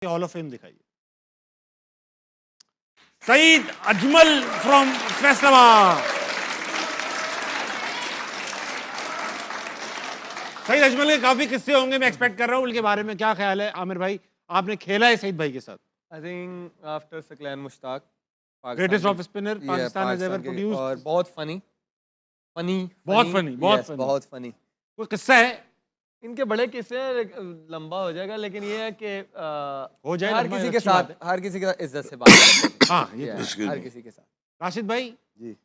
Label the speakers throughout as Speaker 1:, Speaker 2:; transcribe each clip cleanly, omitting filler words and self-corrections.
Speaker 1: Hall of fame दिखाइए। Saeed Ajmal from Faisalabad. Saeed Ajmal के काफी किस्से होंगे, मैं एक्सपेक्ट कर रहा हूँ। उनके बारे में क्या ख्याल है आमिर भाई? आपने खेला है सईद भाई के साथ?
Speaker 2: I think after Saqlain Mushtaq,
Speaker 1: greatest off spinner Pakistan has ever produced.
Speaker 2: और बहुत फनी
Speaker 1: बहुत फनी।
Speaker 2: बहुत फनी।
Speaker 1: कोई किस्सा है?
Speaker 2: इनके बड़े किस्से हैं, लंबा हो जाएगा, लेकिन ये है कि
Speaker 1: हो जाए
Speaker 2: हर
Speaker 1: लंबा,
Speaker 2: किसी के
Speaker 1: अच्छी बात
Speaker 2: साथ हर किसी के साथ इज्जत से बात करते हैं।
Speaker 1: हाँ, ये
Speaker 2: Yeah,
Speaker 1: तो
Speaker 2: हर किसी के साथ।
Speaker 1: राशिद भाई
Speaker 3: जी,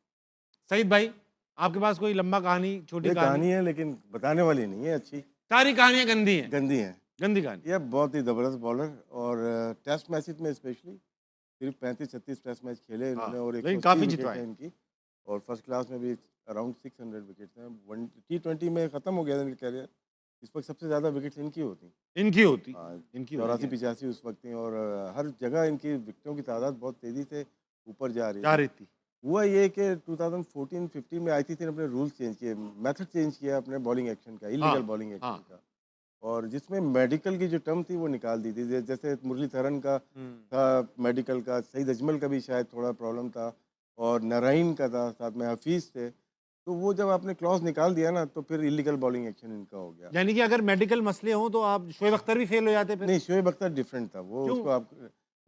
Speaker 1: सईद भाई, आपके पास कोई लंबा कहानी, छोटी
Speaker 3: ये
Speaker 1: कहानी?
Speaker 3: कहानी है लेकिन बताने वाली नहीं है, अच्छी
Speaker 1: सारी कहानियां गंदी हैं।
Speaker 3: गंदी है।
Speaker 1: गंदी कहानी।
Speaker 3: ये बहुत ही ज़बरदस्त बॉलर, और टेस्ट मैचेस में स्पेशली सिर्फ 35-36 टेस्ट मैच खेले इन्होंने, और
Speaker 1: लेकिन
Speaker 3: 180
Speaker 1: काफी
Speaker 3: विकेट
Speaker 1: जितवाए
Speaker 3: हैं इनकी, और फर्स्ट क्लास में भी अराउंड 600 विकेट्स हैं। T20 में ख़त्म हो गया था इनका कैरियर। इस वक्त सबसे ज़्यादा विकेट्स इनकी होती,
Speaker 1: इनकी होती।
Speaker 3: 84-85 उस वक्त थी, और हर जगह इनकी विकेटों की तादाद बहुत तेज़ी से ऊपर जा
Speaker 1: जा
Speaker 3: रही
Speaker 1: रही थी।
Speaker 3: हुआ ये कि 2014-15 में ICC ने अपने रूल्स चेंज किए, मेथड चेंज किया अपने बॉलिंग एक्शन का, इलीगल बॉलिंग एक्शन का, और जिसमें मेडिकल की जो टर्म थी वो निकाल दी थी। जैसे मुरलीधरन का था मेडिकल का, सईद अजमल का भी शायद थोड़ा प्रॉब्लम था, और नारायण का था, साथ में हफीज़ थे। तो वो जब आपने क्लॉज निकाल दिया ना, तो फिर इलीगल बॉलिंग एक्शन इनका हो गया।
Speaker 1: यानी कि अगर मेडिकल मसले हों तो आप शोएब अख्तर भी फेल हो जाते फिर?
Speaker 3: नहीं, शोएब अख्तर डिफरेंट था, वो
Speaker 1: क्यों?
Speaker 3: उसको आप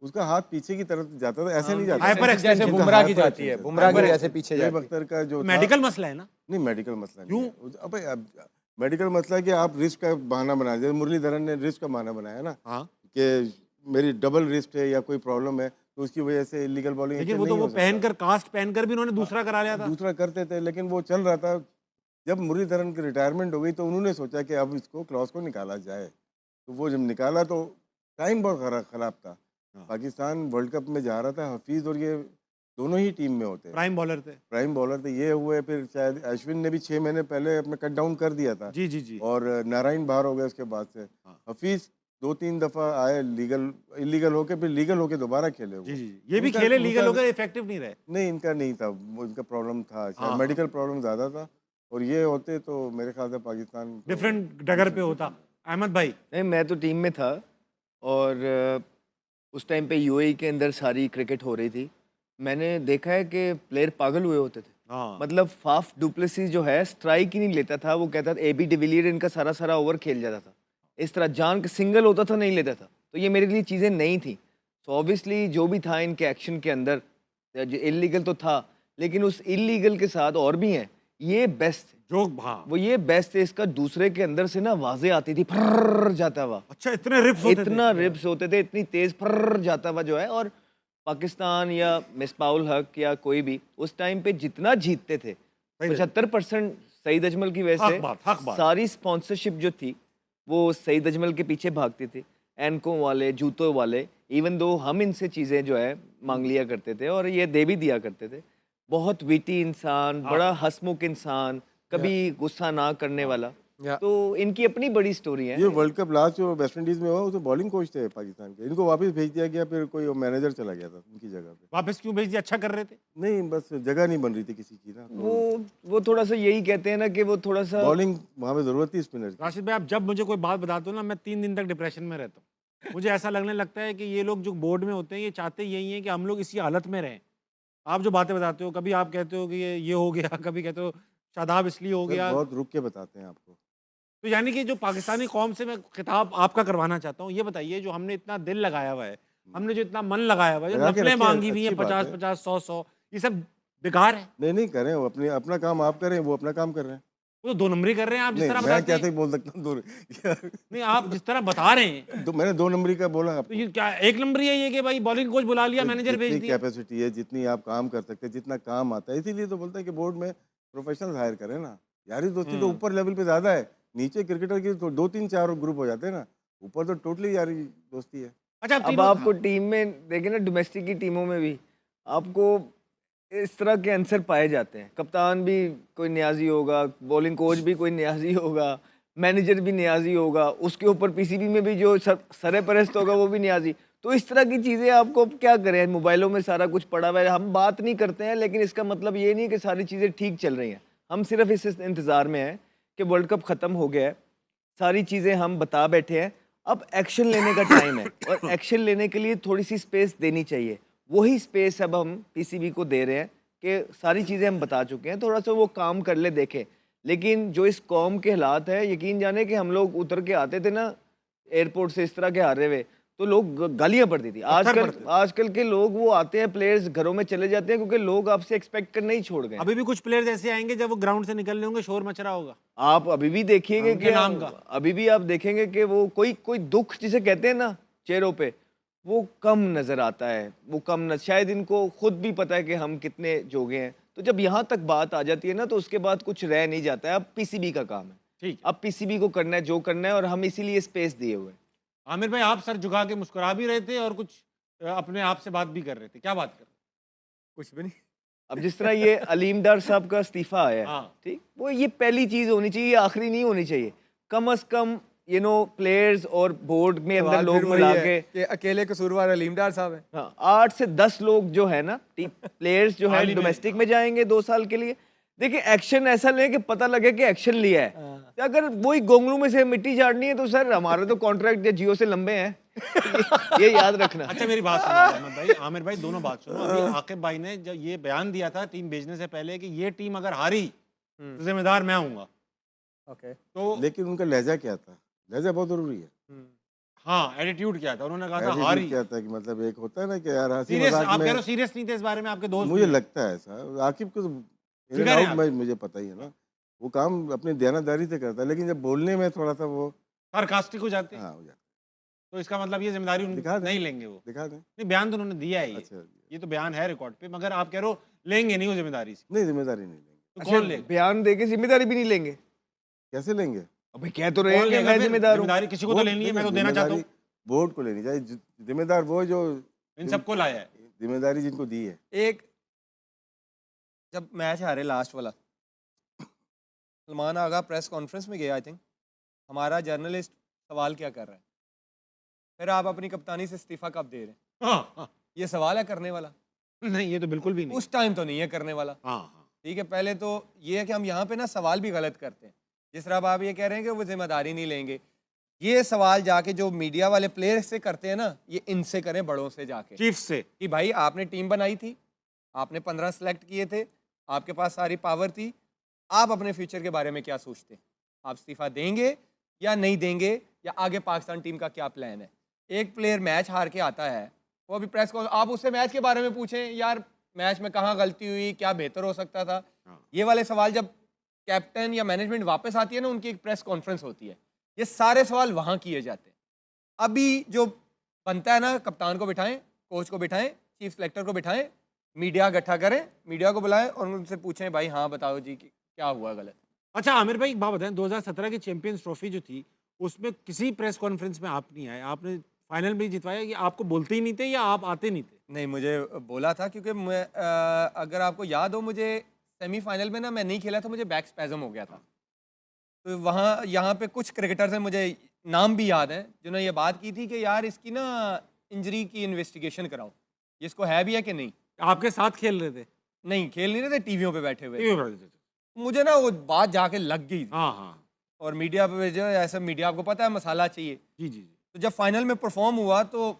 Speaker 3: उसका हाथ पीछे की तरफ जाता था, ऐसे नहीं जाता।
Speaker 1: हाइपर एक्सटेंशन
Speaker 2: जैसे
Speaker 3: इनका
Speaker 2: बुमराह की
Speaker 3: hyper
Speaker 2: जाती है,
Speaker 3: extension।
Speaker 2: बुमराह की
Speaker 3: Hyper
Speaker 2: जैसे
Speaker 3: extension।
Speaker 2: पीछे
Speaker 3: शोएब
Speaker 2: जाती है।
Speaker 3: अख्तर का जो था,
Speaker 1: मेडिकल मसला है ना?
Speaker 3: नहीं मेडिकल मसला नहीं है। अब मेडिकल मसला है कि आप रिस्क का बहाना बना दिया। मुरलीधरन ने रिस्क का बहाना बनाया ना,
Speaker 1: हाँ,
Speaker 3: कि मेरी डबल रिस्ट है या कोई प्रॉब्लम है, तो उसकी वजह से इलीगल बॉलिंग
Speaker 1: लेकिन वो तो वो पहनकर, कास्ट पहनकर भी उन्होंने दूसरा करा लिया था।
Speaker 3: दूसरा करते थे, लेकिन वो चल रहा था। जब मुरलीधरन की रिटायरमेंट हो गई तो उन्होंने सोचा कि अब इसको क्लॉज को निकाला जाए, तो वो जब निकाला तो टाइम बहुत खराब था। पाकिस्तान वर्ल्ड कप में जा रहा था, हफीज़ और ये दोनों ही टीम में होते,
Speaker 1: प्राइम बॉलर थे।
Speaker 3: ये हुए, फिर शायद अश्विन ने भी 6 महीने पहले अपना कट डाउन कर दिया था।
Speaker 1: जी।
Speaker 3: और नारायण बाहर हो गए उसके बाद से। हफीज़ 2-3 दफ़ा आए इलीगल होके, फिर लीगल होके दोबारा खेले वो।
Speaker 1: जी। ये भी खेले लीगल होकर, इफेक्टिव नहीं रहे।
Speaker 3: नहीं, इनका नहीं था, वो इनका प्रॉब्लम था शायद, मेडिकल प्रॉब्लम ज़्यादा था, और ये होते तो मेरे ख्याल से पाकिस्तान
Speaker 1: डिफरेंट डगर पे होता। अहमद भाई?
Speaker 4: नहीं, मैं तो टीम में था, और उस टाइम पे यूएई के अंदर सारी क्रिकेट हो रही थी। मैंने देखा है कि प्लेयर पागल हुए होते थे। मतलब फाफ डुप्लेसी जो है स्ट्राइक ही नहीं लेता था, वो कहता था एबी डिविलियर इनका सारा ओवर खेल जाता था, इस तरह जान के सिंगल होता था, नहीं लेता था। तो ये मेरे लिए चीज़ें नई थी। सो ऑब्वियसली जो भी था इनके एक्शन के अंदर, इलीगल तो था, लेकिन उस इलीगल के साथ और भी हैं, ये बेस्ट
Speaker 1: जो
Speaker 4: वो ये बेस्ट है। इसका दूसरे के अंदर से ना आवाजें आती थी, फर्र जाता हुआ।
Speaker 1: अच्छा, इतने रिप्स होते थे?
Speaker 4: इतना रिप्स होते थे, इतनी तेज फर्र जाता हुआ जो है। और पाकिस्तान या मिसबाउल हक या कोई भी उस टाइम पे जितना जीतते थे, 75% सईद अजमल की वजह से सारी स्पॉन्सरशिप जो थी वो सईद अजमल के पीछे भागती थी। एनकों वाले, जूतों वाले, इवन दो हम इनसे चीज़ें जो है मांग लिया करते थे, और ये दे भी दिया करते थे। बहुत विटी इंसान, बड़ा हंसमुख इंसान, कभी गुस्सा ना करने वाला। तो इनकी अपनी बड़ी स्टोरी है।
Speaker 3: ये वर्ल्ड कप लास्ट जो वेस्ट इंडीज में हुआ, वो तो बॉलिंग कोच थे पाकिस्तान के, इनको वापस भेज दिया गया, फिर कोई मैनेजर चला गया था उनकी जगह पे।
Speaker 1: वापस क्यों भेज दिया? अच्छा कर रहे थे?
Speaker 3: नहीं, बस जगह नहीं बन रही थी किसी की ना, तो
Speaker 4: वो थोड़ा सा यही कहते हैं ना कि वो थोड़ा सा
Speaker 3: बॉलिंग वहाँ पे जरूरत थी स्पिनर की।
Speaker 1: राशिद भाई, आप जब मुझे कोई बात बताते हो ना, मैं 3 दिन तक डिप्रेशन में रहता हूँ। मुझे ऐसा लगने लगता है कि ये लोग जो बोर्ड में होते हैं, ये चाहते यही हैं कि हम लोग इसी हालत में रहें। आप जो बातें बताते हो, कभी आप कहते हो कि ये हो गया, कभी कहते हो शादाब इसलिए हो गया।
Speaker 3: बहुत रुक के बताते हैं आपको।
Speaker 1: तो यानी कि जो पाकिस्तानी कौम से मैं खिताब आपका करवाना चाहता हूँ, ये बताइए, जो हमने इतना दिल लगाया हुआ है, हमने जो इतना मन लगाया हुआ है, जो नफलें मांगी हुई हैं 50-50, 100-100, ये सब बेकार है।
Speaker 3: नहीं करें, वो अपना काम आप करें, वो अपना काम कर रहे हैं।
Speaker 1: वो तो 2 नंबरी कर रहे हैं आप, जिस तरह
Speaker 3: मैं
Speaker 1: बताते
Speaker 3: कैसे
Speaker 1: हैं।
Speaker 3: बोल सकता हूँ
Speaker 1: नहीं, आप जिस तरह बता रहे हैं,
Speaker 3: मैंने 2 नंबरी का बोला
Speaker 1: तो ये क्या 1 नंबरी है ये कि भाई बॉलिंग कोच बुला लिया, मैनेजर भेज दिया?
Speaker 3: कैपेसिटी है, जितनी आप काम कर सकते हैं, जितना काम आता है, इसीलिए तो बोलते हैं कि बोर्ड में प्रोफेशनल हायर करें ना। यारी दोस्ती तो ऊपर लेवल पे ज्यादा है, नीचे क्रिकेटर की तो 2-3-4 ग्रुप हो जाते हैं ना, ऊपर तो टोटली यारी दोस्ती है।
Speaker 1: अच्छा,
Speaker 4: अब आपको टीम में देखें ना, डोमेस्टिक की टीमों में भी आपको इस तरह के आंसर पाए जाते हैं। कप्तान भी कोई न्याजी होगा, बॉलिंग कोच भी कोई न्याजी होगा, मैनेजर भी न्याजी होगा, उसके ऊपर पीसीबी में भी जो सरपरस्त होगा वो भी न्याजी। तो इस तरह की चीज़ें आपको क्या करें, मोबाइलों में सारा कुछ पड़ा हुआ है, हम बात नहीं करते हैं, लेकिन इसका मतलब ये नहीं कि सारी चीज़ें ठीक चल रही हैं। हम सिर्फ इस इंतज़ार में हैं कि वर्ल्ड कप ख़त्म हो गया है, सारी चीज़ें हम बता बैठे हैं, अब एक्शन लेने का टाइम है और एक्शन लेने के लिए थोड़ी सी स्पेस देनी चाहिए। वही स्पेस अब हम पीसीबी को दे रहे हैं कि सारी चीज़ें हम बता चुके हैं, थोड़ा सा वो काम कर ले, देखें। लेकिन जो इस कौम के हालात है, यकीन जाने कि हम लोग उतर के आते थे ना एयरपोर्ट से इस तरह के हारे हुए, तो लोग गालियां पड़ती थी। आजकल के लोग वो आते हैं, प्लेयर्स घरों में चले जाते हैं क्योंकि लोग आपसे एक्सपेक्ट करना ही छोड़ गए।
Speaker 1: अभी भी कुछ प्लेयर्स ऐसे आएंगे जब वो ग्राउंड से निकलने होंगे शोर मच रहा होगा।
Speaker 4: आप अभी भी देखिएगा कि
Speaker 1: नाम का
Speaker 4: अभी भी आप देखेंगे कि वो कोई दुख जिसे कहते हैं ना चेहरों पे, वो कम नजर आता है। वो कम शायद इनको खुद भी पता है कि हम कितने जोगे हैं। तो जब यहाँ तक बात आ जाती है ना, तो उसके बाद कुछ रह नहीं जाता है। अब पीसीबी का काम है,
Speaker 1: ठीक।
Speaker 4: अब पीसीबी को करना है जो करना है, और हम इसीलिए स्पेस दिए हुए हैं।
Speaker 1: आमिर भाई, आप सर झुका के मुस्कुरा भी रहे थे और कुछ अपने आप से बात भी कर रहे थे, क्या बात कर?
Speaker 2: कुछ भी नहीं।
Speaker 4: अब जिस तरह ये अलीम डार साहब का इस्तीफा आया है,
Speaker 1: हाँ।
Speaker 4: ठीक, वो ये पहली चीज होनी चाहिए, ये आखिरी नहीं होनी चाहिए। कम से कम प्लेयर्स और बोर्ड में अंदर लोग मिला के
Speaker 2: अकेले कसूरवार अलीम डार साहब हैं।
Speaker 4: हाँ, 8 से 10 लोग जो है ना प्लेयर्स जो है डोमेस्टिक में जाएंगे 2 साल के लिए। देखिए एक्शन ऐसा लें कि पता लगे कि एक्शन लिया है। अगर वही गोंगलू में से मिट्टी झाड़नी है तो सर हमारे तो कॉन्ट्रैक्ट जियो से लंबे हैं। ये याद रखना।
Speaker 1: अच्छा मेरी बात सुनो अहमद भाई, आमिर भाई, दोनों बात सुनो। अभी आकिब भाई ने जब ये बयान दिया था टीम भेजने से पहले कि ये टीम अगर हारी तो जिम्मेदार मैं हूँगा।
Speaker 2: ओके।
Speaker 1: तो
Speaker 3: लेकिन उनका लहजा क्या था? लहजा बहुत जरूरी है।
Speaker 1: हाँ, एटीट्यूड क्या था? उन्होंने कहा था हारी
Speaker 3: क्या था कि मतलब एक होता है ना कि यार हंसी
Speaker 1: सीरियस।
Speaker 3: मजाक
Speaker 1: आप कह रहे
Speaker 3: में
Speaker 1: हो सीरियस नहीं थे इस बारे में आपके दोस्त?
Speaker 3: मुझे लगता है ऐसा। आकिब को
Speaker 1: फिगर है आप।
Speaker 3: मुझे पता ही है ना, वो काम अपनी दयानतदारी से करता है, लेकिन जब बोलने में थोड़ा सा वो
Speaker 1: सार्कास्टिक हो जाते हैं।
Speaker 3: हाँ हो जाता
Speaker 1: तो इसका मतलब ये जिम्मेदारी नहीं लेंगे वो।
Speaker 3: है। दिखा दें।
Speaker 1: नहीं, बयान तो उन्होंने दिया है ये।
Speaker 3: अच्छा,
Speaker 1: ये तो बयान है रिकॉर्ड पे, मगर आप कह रहे हो लेंगे नहीं वो जिम्मेदारी से।
Speaker 3: नहीं जिम्मेदारी नहीं लेंगे।
Speaker 1: तो कौन लेगा?
Speaker 4: बयान देके जिम्मेदारी भी नहीं लेंगे?
Speaker 3: कैसे लेंगे?
Speaker 4: अबे कह तो रहे हैं कि मैं जिम्मेदार हूँ।
Speaker 1: जिम्मेदारी किसी को तो लेनी है, मैं तो देना चाहता हूँ।
Speaker 3: बोर्ड को लेनी चाहिए। जिम्मेदार वो जो
Speaker 1: इन सबको लाया है,
Speaker 3: जिम्मेदारी जिनको दी है।
Speaker 2: एक जब मैच हारे लास्ट वाला, सलमान आगा प्रेस कॉन्फ्रेंस में गया, आई थिंक हमारा जर्नलिस्ट सवाल क्या कर रहा है, फिर आप अपनी कप्तानी से इस्तीफा कब दे रहे हैं?
Speaker 1: हाँ।
Speaker 2: ये सवाल है करने वाला?
Speaker 1: नहीं, ये तो बिल्कुल भी नहीं।
Speaker 2: उस टाइम तो नहीं है करने वाला।
Speaker 1: हाँ।
Speaker 2: ठीक है, पहले तो ये है कि हम यहाँ पे ना सवाल भी गलत करते हैं। जिस तरह आप ये कह रहे हैं कि वो जिम्मेदारी नहीं लेंगे, ये सवाल जाके जो मीडिया वाले प्लेयर से करते हैं ना, ये इनसे करें, बड़ों से जाके,
Speaker 1: चीफ से,
Speaker 2: कि भाई आपने टीम बनाई थी, आपने 15 सेलेक्ट किए थे, आपके पास सारी पावर थी, आप अपने फ्यूचर के बारे में क्या सोचते हैं? आप इस्तीफा देंगे या नहीं देंगे, या आगे पाकिस्तान टीम का क्या प्लान है? एक प्लेयर मैच हार के आता है, वो अभी प्रेस कॉन्फ्रेंस, आप उससे मैच के बारे में पूछें, यार मैच में कहाँ गलती हुई, क्या बेहतर हो सकता था। ये वाले सवाल जब कैप्टन या मैनेजमेंट वापस आती है ना, उनकी एक प्रेस कॉन्फ्रेंस होती है, ये सारे सवाल वहाँ किए जाते हैं। अभी जो बनता है ना, कप्तान को बिठाएं, कोच को बिठाएं, चीफ सेलेक्टर को बिठाएं, मीडिया इकट्ठा करें, मीडिया को बुलाएं और उनसे पूछें भाई हाँ बताओ जी कि क्या हुआ गलत।
Speaker 1: अच्छा आमिर भाई, एक बात बताएं, 2017 की चैंपियंस ट्रॉफी जो थी उसमें किसी प्रेस कॉन्फ्रेंस में आप नहीं आए, आपने फाइनल भी जितवाया, कि आपको बोलते ही नहीं थे या आप आते नहीं थे?
Speaker 2: नहीं, मुझे बोला था क्योंकि मैं अगर आपको याद हो, मुझे सेमीफाइनल में ना मैं नहीं खेला था, मुझे बैक स्पैज़म हो गया था। तो वहाँ यहाँ पे कुछ क्रिकेटर्स हैं, मुझे नाम भी याद है, जिन्होंने ये बात की थी कि यार इसकी ना इंजरी की इन्वेस्टिगेशन कराओ, इसको है भी है कि नहीं।
Speaker 1: आपके साथ खेल रहे थे?
Speaker 2: नहीं, खेल नहीं रहे थे, टीवियों पे बैठे हुए।
Speaker 1: टीवी पर रहते थे।
Speaker 2: मुझे ना वो बात जाके लग गई।
Speaker 1: हाँ।
Speaker 2: और मीडिया पे जो ऐसा, मीडिया आपको पता है मसाला चाहिए।
Speaker 1: जी।
Speaker 2: तो जब फाइनल में परफॉर्म हुआ तो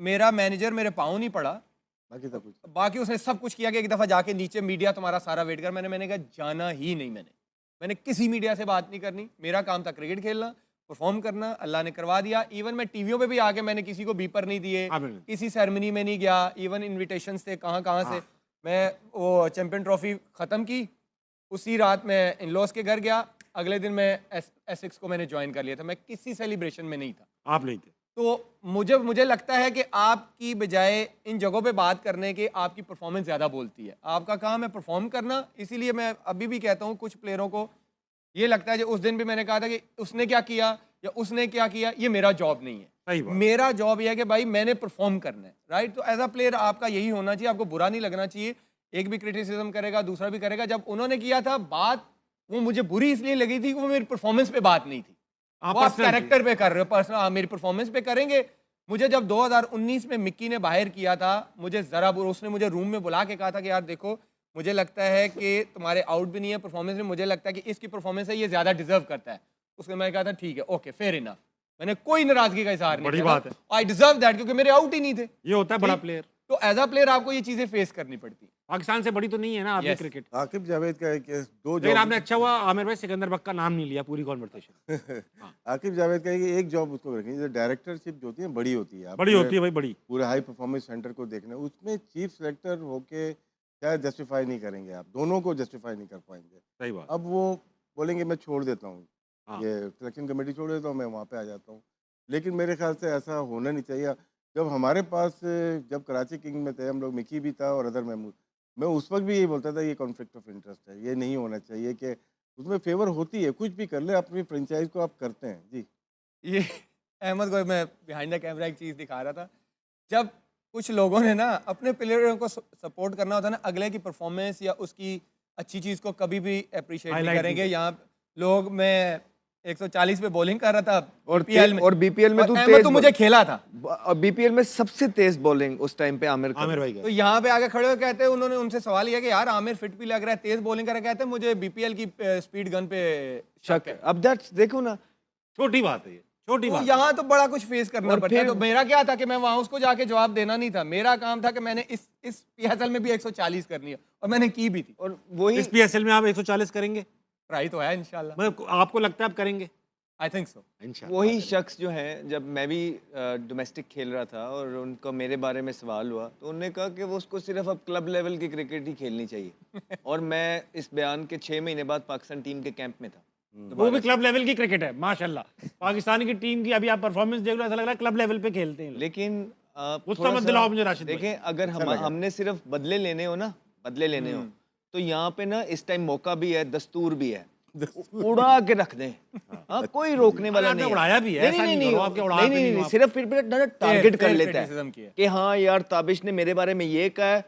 Speaker 2: मेरा मैनेजर मेरे पाँव नहीं पड़ा, बाकी उसने सब कुछ किया कि एक दफ़ा जाके नीचे मीडिया तुम्हारा सारा वेट कर। मैंने कहा जाना ही नहीं, मैंने किसी मीडिया से बात नहीं करनी, मेरा काम था क्रिकेट खेलना, परफॉर्म करना, अल्लाह ने करवा दिया। इवन मैं टीवियों पे भी आके मैंने किसी को बीपर नहीं दिए, किसी सेरेमनी में नहीं गया, इवन इन्विटेशंस थे कहाँ से। मैं वो चैंपियन ट्रॉफी ख़त्म की, उसी रात मैं इन लॉज के घर गया, अगले दिन मैं एसेक्स को मैंने ज्वाइन कर लिया था, मैं किसी सेलिब्रेशन में नहीं था।
Speaker 1: आप नहीं थे?
Speaker 2: तो मुझे लगता है कि आपकी बजाय इन जगहों पे बात करने के आपकी परफॉर्मेंस ज़्यादा बोलती है। आपका काम है परफॉर्म करना, इसीलिए मैं अभी भी कहता हूँ कुछ प्लेयरों को ये लगता है, जो उस दिन भी मैंने कहा था कि उसने क्या किया या उसने क्या किया, ये मेरा जॉब नहीं है।
Speaker 1: सही बात।
Speaker 2: मेरा जॉब यह है कि भाई मैंने परफॉर्म करना है, राइट। तो एज अ प्लेयर आपका यही होना चाहिए, आपको बुरा नहीं लगना चाहिए। एक भी क्रिटिसिज्म करेगा, दूसरा भी करेगा। जब उन्होंने किया था बात, वो मुझे बुरी इसलिए लगी थी कि वो मेरी परफॉर्मेंस पे बात नहीं थी, वो आप कैरेक्टर पे कर रहे हो, पर्सनल मेरी परफॉर्मेंस पे करेंगे। मुझे जब 2019 में मिक्की ने बाहर किया था, मुझे ज़रा उसने मुझे रूम में बुला के कहा था कि यार देखो, मुझे लगता है कि तुम्हारे आउट भी नहीं है परफॉर्मेंस में, मुझे लगता है कि इसकी परफॉर्मेंस है, ये ज़्यादा डिजर्व करता है। उसने मैं कहा था ठीक है, ओके, फेयर इनफ। मैंने कोई नाराजगी का इजहार नहीं
Speaker 1: बड़ी
Speaker 2: किया
Speaker 1: बात है।
Speaker 2: आई डिजर्व दैट, क्योंकि मेरे आउट ही नहीं थे।
Speaker 1: ये होता है बड़ा
Speaker 2: ठीक।
Speaker 1: प्लेयर।
Speaker 2: तो एज अ प्लेयर आपको ये चीजें फेस करनी पड़ती है।
Speaker 1: पाकिस्तान से बड़ी तो नहीं है ना आपकी
Speaker 2: Yes.
Speaker 1: क्रिकेट।
Speaker 3: आकिब जावेद का एक दो
Speaker 1: लेकिन
Speaker 3: जॉब
Speaker 1: आपने अच्छा हुआ आमिर भाई सिकंदर बक का नाम नहीं लिया पूरी कॉन्वर्सेशन।
Speaker 3: आकिब जावेद का एक जॉब उसको रखनी है, डायरेक्टरशिप जो होती है बड़ी होती है। आप
Speaker 1: बड़ी
Speaker 3: पूरे-
Speaker 1: होती है भाई, बड़ी।
Speaker 3: पूरे हाई परफॉर्मेंस सेंटर को देखना, उसमें चीफ सेलेक्टर होके शायद जस्टिफाई नहीं करेंगे, आप दोनों को जस्टिफाई नहीं कर पाएंगे।
Speaker 1: सही बात।
Speaker 3: अब वो बोलेंगे मैं छोड़ देता हूँ,
Speaker 1: हाँ।
Speaker 3: ये सिलेक्शन कमेटी छोड़ देता हूँ, मैं वहाँ पे आ जाता हूँ। लेकिन मेरे ख्याल से ऐसा होना नहीं चाहिए। जब हमारे पास जब कराची किंग में थे हम लोग, मिकी भी था और अदर महमूद, मैं उस वक्त भी यही बोलता था ये कॉन्फ्लिक्ट ऑफ इंटरेस्ट है, ये नहीं होना चाहिए कि उसमें फेवर होती है, कुछ भी कर ले अपनी फ्रेंचाइज को आप करते हैं जी।
Speaker 2: ये अहमद को मैं बिहाइंड द कैमरा एक चीज़ दिखा रहा था, जब कुछ लोगों ने ना अपने प्लेयरों को सपोर्ट करना होता है ना, अगले की परफॉर्मेंस या उसकी अच्छी चीज़ को कभी भी अप्रिशिएट नहीं
Speaker 1: Highlight
Speaker 2: करेंगे।
Speaker 1: नहीं
Speaker 2: यहाँ लोग, मैं 140 पे बॉलिंग कर रहा था
Speaker 4: और
Speaker 2: BPL में,
Speaker 4: और बीपीएल में
Speaker 2: और
Speaker 4: तू
Speaker 2: अहमद
Speaker 4: तेज
Speaker 2: तो मुझे खेला था।
Speaker 4: और बीपीएल में सबसे तेज बॉलिंग उस टाइम पे आमिर का।
Speaker 1: आमिर भाई
Speaker 2: तो
Speaker 1: का।
Speaker 2: यहाँ पे आके खड़े हो कहते हैं, उन्होंने उनसे सवाल किया कि यार आमिर फिट भी लग रहा है, तेज बॉलिंग कर रहा है, कहते हैं मुझे बीपीएल की स्पीड गन पे शक है।
Speaker 4: अब दैट्स देखो ना,
Speaker 1: छोटी बात है ये, छोटी
Speaker 2: तो
Speaker 1: बात है।
Speaker 2: यहाँ तो बड़ा कुछ फेस करना
Speaker 4: और
Speaker 2: पड़ता है।
Speaker 4: फिर-
Speaker 2: तो मेरा क्या था कि मैं वहां उसको जाके जवाब देना नहीं था, मेरा काम था कि मैंने इस PSL में भी 140 करनी है, और मैंने की भी थी।
Speaker 4: और वही
Speaker 1: इस PSL में आप 140 करेंगे?
Speaker 2: ट्राई तो है इंशाल्लाह,
Speaker 1: मतलब आपको लगता है आप करेंगे?
Speaker 2: I think so.
Speaker 1: इंशाल्लाह।
Speaker 4: वही शख्स जो है, जब मैं भी डोमेस्टिक खेल रहा था और उनका मेरे बारे में सवाल हुआ तो उन्होंने कहा कि वो उसको सिर्फ अब क्लब लेवल की क्रिकेट ही खेलनी चाहिए। और मैं इस बयान के 6 महीने बाद पाकिस्तान टीम के कैंप में था।
Speaker 1: वो भी क्लब लेवल की क्रिकेट है माशाल्लाह। पाकिस्तान की टीम की अभी आप परफॉर्मेंस देख लो, ऐसा लग रहा है क्लब लेवल पे खेलते हैं।
Speaker 4: लेकिन
Speaker 1: गुस्सा
Speaker 4: थोड़ा
Speaker 1: मत
Speaker 4: सा
Speaker 1: दिलाओ मुझे राशिद भाई।
Speaker 4: देखें, अगर हमने सिर्फ बदले लेने हो ना, बदले लेने हो, तो यहाँ पे ना इस टाइम मौका भी है, दस्तूर भी है, उड़ा के रख दें। हाँ, कोई रोकने वाला
Speaker 1: आपने
Speaker 4: नहीं है।
Speaker 1: उड़ाया भी है, ऐसा नहीं करो, आपके उड़ाते नहीं हो आप।
Speaker 4: सिर्फ फिर टारगेट कर लेता है
Speaker 2: criticism किया।
Speaker 4: कि हाँ यार ताबिश ने मेरे बारे में ये कहा है,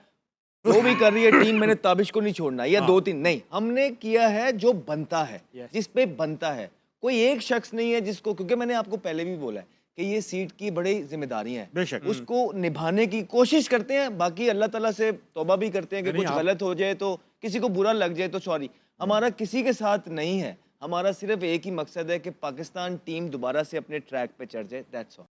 Speaker 4: जो भी कर रही है टीम, मैंने ताबिश को नहीं छोड़ना, या 2-3 नहीं, हमने किया है जो बनता है, जिस पे बनता है। कोई एक शख्स नहीं है जिसको, क्योंकि मैंने आपको पहले भी बोला है कि ये सीट की बड़ी जिम्मेदारियां हैं,
Speaker 1: बेशक।
Speaker 4: उसको निभाने की कोशिश करते हैं। बाकी अल्लाह ताला से तौबा भी करते हैं कि
Speaker 1: नहीं,
Speaker 4: कुछ
Speaker 1: आप-
Speaker 4: गलत हो जाए तो, किसी को बुरा लग जाए तो सॉरी। हमारा किसी के साथ नहीं है, हमारा सिर्फ एक ही मकसद है कि पाकिस्तान टीम दोबारा से अपने ट्रैक पे चढ़ जाए, दैट्स ऑल।